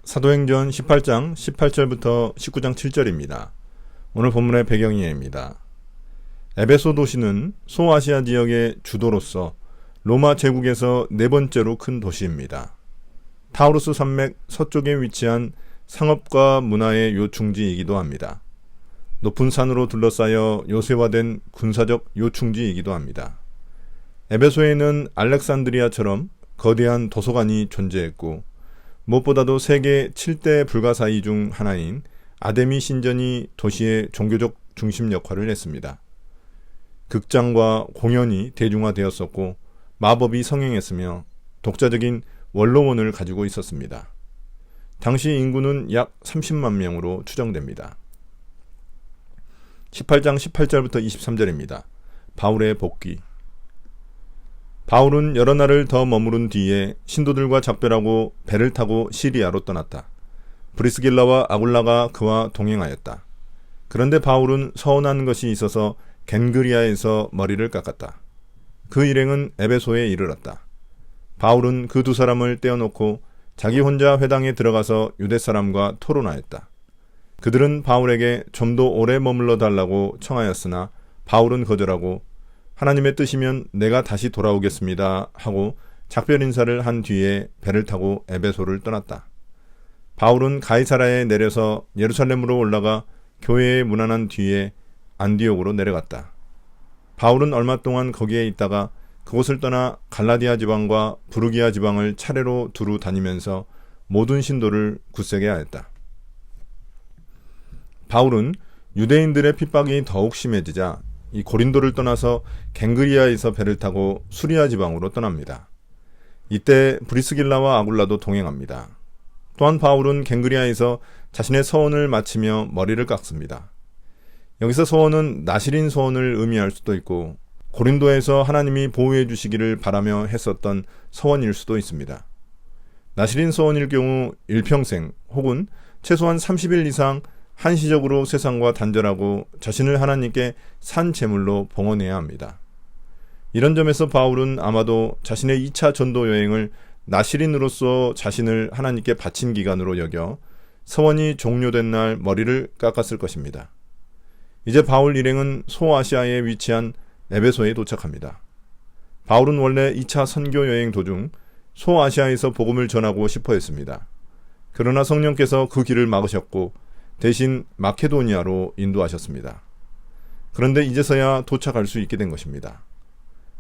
사도행전 18장 18절부터 19장 7절입니다. 오늘 본문의 배경이입니다. 에베소 도시는 소아시아 지역의 주도로서 로마 제국에서 네 번째로 큰 도시입니다. 타우루스 산맥 서쪽에 위치한 상업과 문화의 요충지이기도 합니다. 높은 산으로 둘러싸여 요새화된 군사적 요충지이기도 합니다. 에베소에는 알렉산드리아처럼 거대한 도서관이 존재했고 무엇보다도 세계 7대 불가사의 중 하나인 아데미 신전이 도시의 종교적 중심 역할을 했습니다. 극장과 공연이 대중화되었었고 마법이 성행했으며 독자적인 원로원을 가지고 있었습니다. 당시 인구는 약 30만 명으로 추정됩니다. 18장 18절부터 23절입니다. 바울의 복귀. 바울은 여러 날을 더 머무른 뒤에 신도들과 작별하고 배를 타고 시리아로 떠났다. 브리스길라와 아굴라가 그와 동행하였다. 그런데 바울은 서운한 것이 있어서 겐그리아에서 머리를 깎았다. 그 일행은 에베소에 이르렀다. 바울은 그 두 사람을 떼어놓고 자기 혼자 회당에 들어가서 유대 사람과 토론하였다. 그들은 바울에게 좀 더 오래 머물러 달라고 청하였으나 바울은 거절하고 하나님의 뜻이면 내가 다시 돌아오겠습니다 하고 작별 인사를 한 뒤에 배를 타고 에베소를 떠났다. 바울은 가이사라에 내려서 예루살렘으로 올라가 교회에 문안한 뒤에 안디옥으로 내려갔다. 바울은 얼마 동안 거기에 있다가 그곳을 떠나 갈라디아 지방과 부르기아 지방을 차례로 두루 다니면서 모든 신도를 굳세게 하였다. 바울은 유대인들의 핍박이 더욱 심해지자 이 고린도를 떠나서 갱그리아에서 배를 타고 수리아 지방으로 떠납니다. 이때 브리스길라와 아굴라도 동행합니다. 또한 바울은 갱그리아에서 자신의 서원을 마치며 머리를 깎습니다. 여기서 서원은 나시린 서원을 의미할 수도 있고 고린도에서 하나님이 보호해 주시기를 바라며 했었던 서원일 수도 있습니다. 나시린 서원일 경우 일평생 혹은 최소한 30일 이상 한시적으로 세상과 단절하고 자신을 하나님께 산 제물로 봉헌해야 합니다. 이런 점에서 바울은 아마도 자신의 2차 전도 여행을 나시린으로서 자신을 하나님께 바친 기간으로 여겨 서원이 종료된 날 머리를 깎았을 것입니다. 이제 바울 일행은 소아시아에 위치한 에베소에 도착합니다. 바울은 원래 2차 선교 여행 도중 소아시아에서 복음을 전하고 싶어 했습니다. 그러나 성령께서 그 길을 막으셨고 대신 마케도니아로 인도하셨습니다. 그런데 이제서야 도착할 수 있게 된 것입니다.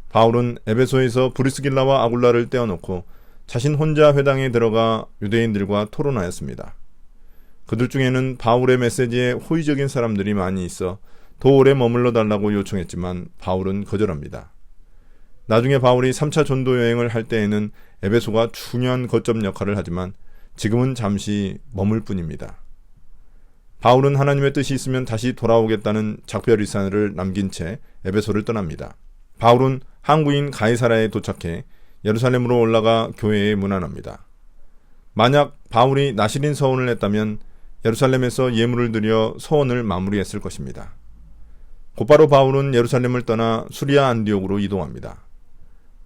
바울은 에베소에서 브리스길라와 아굴라를 떼어놓고 자신 혼자 회당에 들어가 유대인들과 토론하였습니다. 그들 중에는 바울의 메시지에 호의적인 사람들이 많이 있어 더 오래 머물러 달라고 요청했지만 바울은 거절합니다. 나중에 바울이 3차 전도 여행을 할 때에는 에베소가 중요한 거점 역할을 하지만 지금은 잠시 머물 뿐입니다. 바울은 하나님의 뜻이 있으면 다시 돌아오겠다는 작별 의사를 남긴 채 에베소를 떠납니다. 바울은 항구인 가이사라에 도착해 예루살렘으로 올라가 교회에 문안합니다. 만약 바울이 나시린 서원을 했다면 예루살렘에서 예물을 드려 서원을 마무리했을 것입니다. 곧바로 바울은 예루살렘을 떠나 수리아 안디옥으로 이동합니다.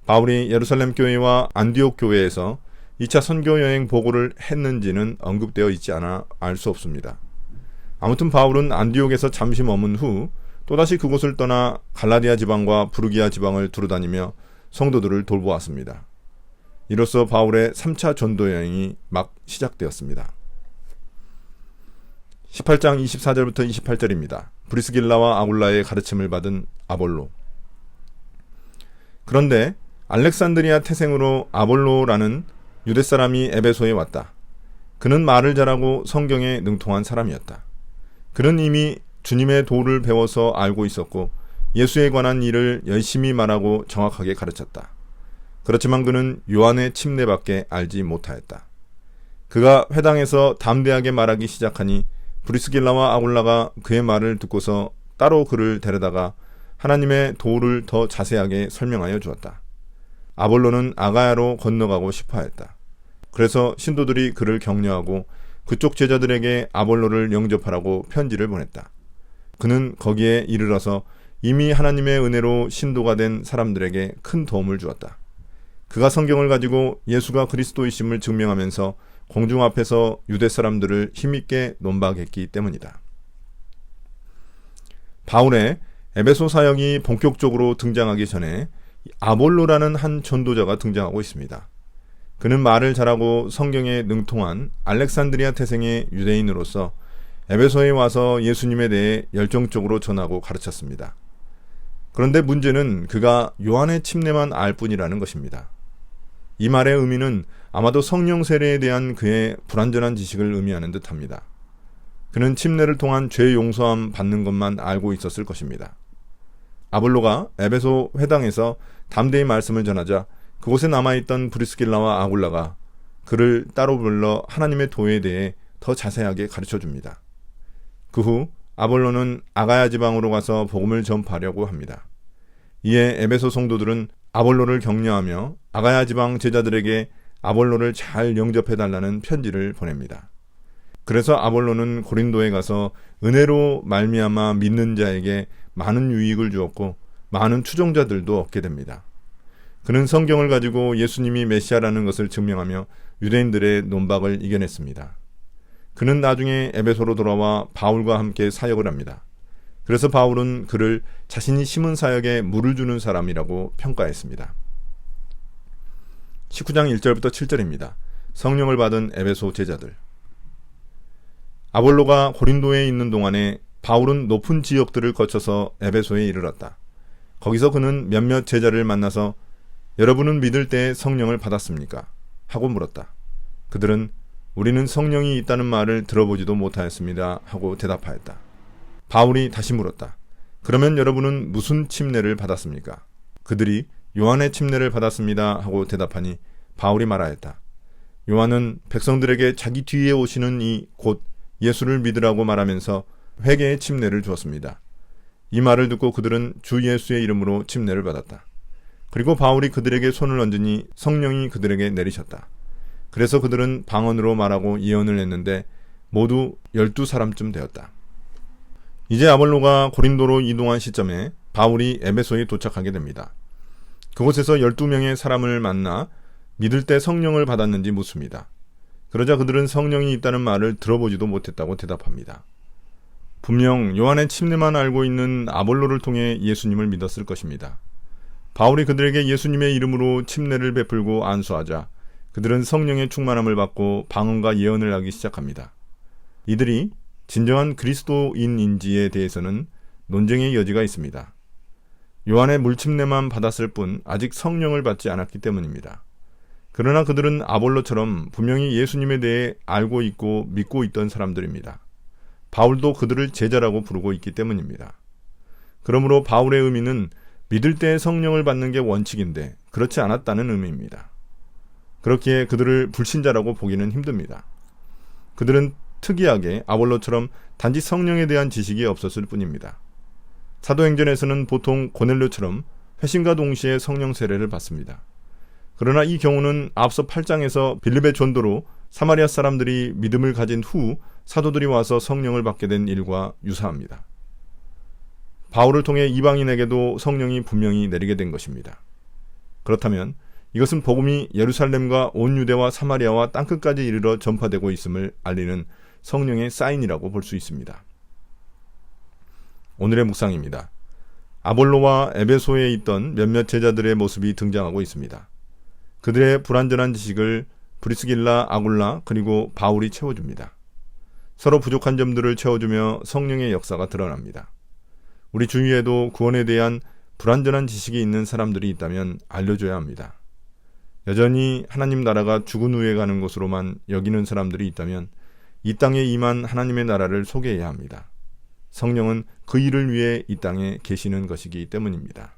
바울이 예루살렘 교회와 안디옥 교회에서 2차 선교 여행 보고를 했는지는 언급되어 있지 않아 알 수 없습니다. 아무튼 바울은 안디옥에서 잠시 머문 후 또다시 그곳을 떠나 갈라디아 지방과 부르기아 지방을 두루다니며 성도들을 돌보았습니다. 이로써 바울의 3차 전도 여행이 막 시작되었습니다. 18장 24절부터 28절입니다. 브리스길라와 아굴라의 가르침을 받은 아볼로. 그런데 알렉산드리아 태생으로 아볼로라는 유대 사람이 에베소에 왔다. 그는 말을 잘하고 성경에 능통한 사람이었다. 그는 이미 주님의 도를 배워서 알고 있었고 예수에 관한 일을 열심히 말하고 정확하게 가르쳤다. 그렇지만 그는 요한의 침례밖에 알지 못하였다. 그가 회당에서 담대하게 말하기 시작하니 브리스길라와 아굴라가 그의 말을 듣고서 따로 그를 데려다가 하나님의 도를 더 자세하게 설명하여 주었다. 아볼로는 아가야로 건너가고 싶어 했다. 그래서 신도들이 그를 격려하고 그쪽 제자들에게 아볼로를 영접하라고 편지를 보냈다. 그는 거기에 이르러서 이미 하나님의 은혜로 신도가 된 사람들에게 큰 도움을 주었다. 그가 성경을 가지고 예수가 그리스도이심을 증명하면서 공중 앞에서 유대 사람들을 힘있게 논박했기 때문이다. 바울의 에베소 사역이 본격적으로 등장하기 전에 아볼로라는 한 전도자가 등장하고 있습니다. 그는 말을 잘하고 성경에 능통한 알렉산드리아 태생의 유대인으로서 에베소에 와서 예수님에 대해 열정적으로 전하고 가르쳤습니다. 그런데 문제는 그가 요한의 침례만 알 뿐이라는 것입니다. 이 말의 의미는 아마도 성령 세례에 대한 그의 불완전한 지식을 의미하는 듯합니다. 그는 침례를 통한 죄 용서함 받는 것만 알고 있었을 것입니다. 아볼로가 에베소 회당에서 담대히 말씀을 전하자 그곳에 남아있던 브리스길라와 아굴라가 그를 따로 불러 하나님의 도에 대해 더 자세하게 가르쳐줍니다. 그 후 아볼로는 아가야 지방으로 가서 복음을 전파하려고 합니다. 이에 에베소 성도들은 아볼로를 격려하며 아가야 지방 제자들에게 아볼로를 잘 영접해달라는 편지를 보냅니다. 그래서 아볼로는 고린도에 가서 은혜로 말미암아 믿는 자에게 많은 유익을 주었고 많은 추종자들도 얻게 됩니다. 그는 성경을 가지고 예수님이 메시아라는 것을 증명하며 유대인들의 논박을 이겨냈습니다. 그는 나중에 에베소로 돌아와 바울과 함께 사역을 합니다. 그래서 바울은 그를 자신이 심은 사역에 물을 주는 사람이라고 평가했습니다. 19장 1절부터 7절입니다. 성령을 받은 에베소 제자들. 아볼로가 고린도에 있는 동안에 바울은 높은 지역들을 거쳐서 에베소에 이르렀다. 거기서 그는 몇몇 제자를 만나서 여러분은 믿을 때 성령을 받았습니까? 하고 물었다. 그들은 우리는 성령이 있다는 말을 들어보지도 못하였습니다. 하고 대답하였다. 바울이 다시 물었다. 그러면 여러분은 무슨 침례를 받았습니까? 그들이 요한의 침례를 받았습니다. 하고 대답하니 바울이 말하였다. 요한은 백성들에게 자기 뒤에 오시는 이 곧 예수를 믿으라고 말하면서 회개의 침례를 주었습니다. 이 말을 듣고 그들은 주 예수의 이름으로 침례를 받았다. 그리고 바울이 그들에게 손을 얹으니 성령이 그들에게 내리셨다. 그래서 그들은 방언으로 말하고 예언을 했는데 모두 12사람쯤 되었다. 이제 아볼로가 고린도로 이동한 시점에 바울이 에베소에 도착하게 됩니다. 그곳에서 12명의 사람을 만나 믿을 때 성령을 받았는지 묻습니다. 그러자 그들은 성령이 있다는 말을 들어보지도 못했다고 대답합니다. 분명 요한의 침례만 알고 있는 아볼로를 통해 예수님을 믿었을 것입니다. 바울이 그들에게 예수님의 이름으로 침례를 베풀고 안수하자 그들은 성령의 충만함을 받고 방언과 예언을 하기 시작합니다. 이들이 진정한 그리스도인인지에 대해서는 논쟁의 여지가 있습니다. 요한의 물침례만 받았을 뿐 아직 성령을 받지 않았기 때문입니다. 그러나 그들은 아볼로처럼 분명히 예수님에 대해 알고 있고 믿고 있던 사람들입니다. 바울도 그들을 제자라고 부르고 있기 때문입니다. 그러므로 바울의 의미는 믿을 때 성령을 받는 게 원칙인데 그렇지 않았다는 의미입니다. 그렇기에 그들을 불신자라고 보기는 힘듭니다. 그들은 특이하게 아볼로처럼 단지 성령에 대한 지식이 없었을 뿐입니다. 사도행전에서는 보통 고넬료처럼 회심과 동시에 성령 세례를 받습니다. 그러나 이 경우는 앞서 8장에서 빌립의 전도로 사마리아 사람들이 믿음을 가진 후 사도들이 와서 성령을 받게 된 일과 유사합니다. 바울을 통해 이방인에게도 성령이 분명히 내리게 된 것입니다. 그렇다면 이것은 복음이 예루살렘과 온 유대와 사마리아와 땅끝까지 이르러 전파되고 있음을 알리는 성령의 사인이라고 볼 수 있습니다. 오늘의 묵상입니다. 아볼로와 에베소에 있던 몇몇 제자들의 모습이 등장하고 있습니다. 그들의 불완전한 지식을 브리스길라, 아굴라 그리고 바울이 채워줍니다. 서로 부족한 점들을 채워주며 성령의 역사가 드러납니다. 우리 주위에도 구원에 대한 불완전한 지식이 있는 사람들이 있다면 알려줘야 합니다. 여전히 하나님 나라가 죽은 후에 가는 곳으로만 여기는 사람들이 있다면 이 땅에 임한 하나님의 나라를 소개해야 합니다. 성령은 그 일을 위해 이 땅에 계시는 것이기 때문입니다.